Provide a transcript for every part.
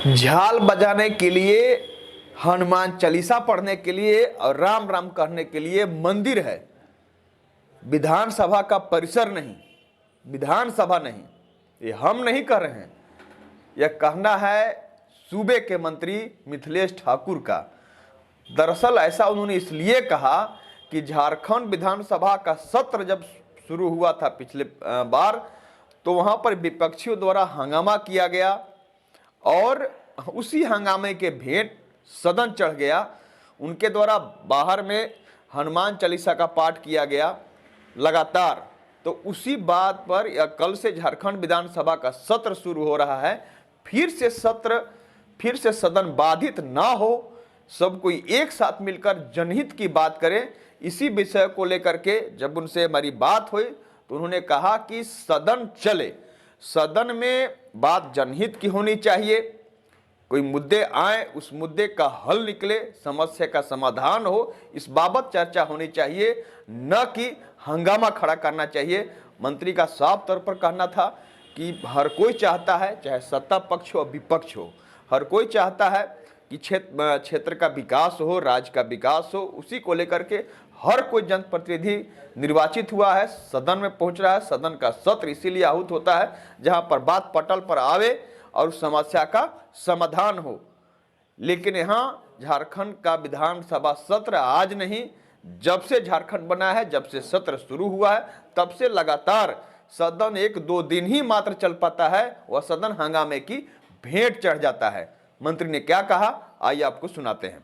झाल बजाने के लिए, हनुमान चालीसा पढ़ने के लिए और राम राम कहने के लिए मंदिर है, विधानसभा का परिसर नहीं, विधानसभा नहीं। ये हम नहीं कह रहे हैं, यह कहना है सूबे के मंत्री मिथिलेश ठाकुर का। दरअसल ऐसा उन्होंने इसलिए कहा कि झारखंड विधानसभा का सत्र जब शुरू हुआ था पिछले बार, तो वहां पर विपक्षियों द्वारा हंगामा किया गया और उसी हंगामे के भेंट सदन चढ़ गया। उनके द्वारा बाहर में हनुमान चालीसा का पाठ किया गया लगातार। तो उसी बात पर या कल से झारखंड विधानसभा का सत्र शुरू हो रहा है। फिर से सदन बाधित ना हो, सब कोई एक साथ मिलकर जनहित की बात करे। इसी विषय को लेकर के जब उनसे हमारी बात हुई तो उन्होंने कहा कि सदन चले, सदन में बात जनहित की होनी चाहिए, कोई मुद्दे आए उस मुद्दे का हल निकले, समस्या का समाधान हो, इस बाबत चर्चा होनी चाहिए, न कि हंगामा खड़ा करना चाहिए। मंत्री का साफ तौर पर कहना था कि हर कोई चाहता है, चाहे सत्ता पक्ष हो विपक्ष हो, हर कोई चाहता है कि क्षेत्र का विकास हो, राज्य का विकास हो। उसी को लेकर के हर कोई जनप्रतिनिधि निर्वाचित हुआ है, सदन में पहुंच रहा है। सदन का सत्र इसीलिए आहूत होता है जहां पर बात पटल पर आवे और समस्या का समाधान हो। लेकिन यहाँ झारखंड का विधानसभा सत्र आज नहीं, जब से झारखंड बना है, जब से सत्र शुरू हुआ है, तब से लगातार सदन 1-2 दिन ही मात्र चल पाता है, वह सदन हंगामे की भेंट चढ़ जाता है। मंत्री ने क्या कहा, आइए आपको सुनाते हैं।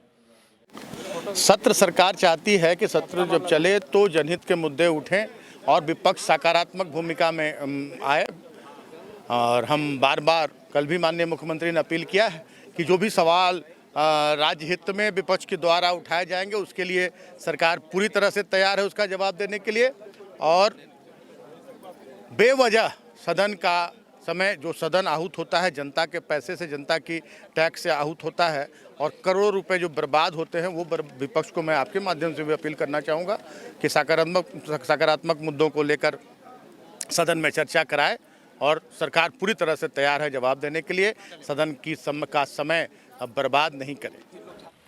सत्र सरकार चाहती है कि सत्र जब चले तो जनहित के मुद्दे उठें और विपक्ष सकारात्मक भूमिका में आए। और हम बार बार कल भी माननीय मुख्यमंत्री ने अपील किया है कि जो भी सवाल राज्य हित में विपक्ष के द्वारा उठाए जाएंगे उसके लिए सरकार पूरी तरह से तैयार है उसका जवाब देने के लिए। और बेवजह सदन का समय, जो सदन आहूत होता है जनता के पैसे से, जनता की टैक्स से आहूत होता है और करोड़ों रुपए जो बर्बाद होते हैं, वो विपक्ष को मैं आपके माध्यम से भी अपील करना चाहूँगा कि सकारात्मक मुद्दों को लेकर सदन में चर्चा कराए और सरकार पूरी तरह से तैयार है जवाब देने के लिए। सदन की का समय अब बर्बाद नहीं करे।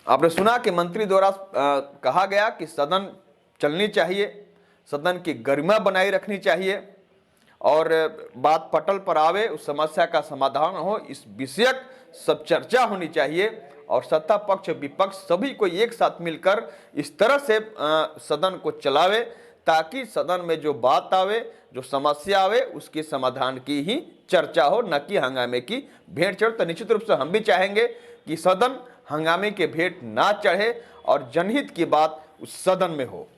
आपने सुना कि मंत्री द्वारा कहा गया कि सदन चलनी चाहिए, सदन की गरिमा बनाए रखनी चाहिए और बात पटल पर आवे, उस समस्या का समाधान हो, इस विषयक सब चर्चा होनी चाहिए और सत्ता पक्ष विपक्ष सभी को एक साथ मिलकर इस तरह से सदन को चलावे ताकि सदन में जो बात आवे, जो समस्या आवे, उसके समाधान की ही चर्चा हो, न कि हंगामे की भेंट चढ़े। तो निश्चित रूप से हम भी चाहेंगे कि सदन हंगामे के भेंट ना चढ़े और जनहित की बात उस सदन में हो।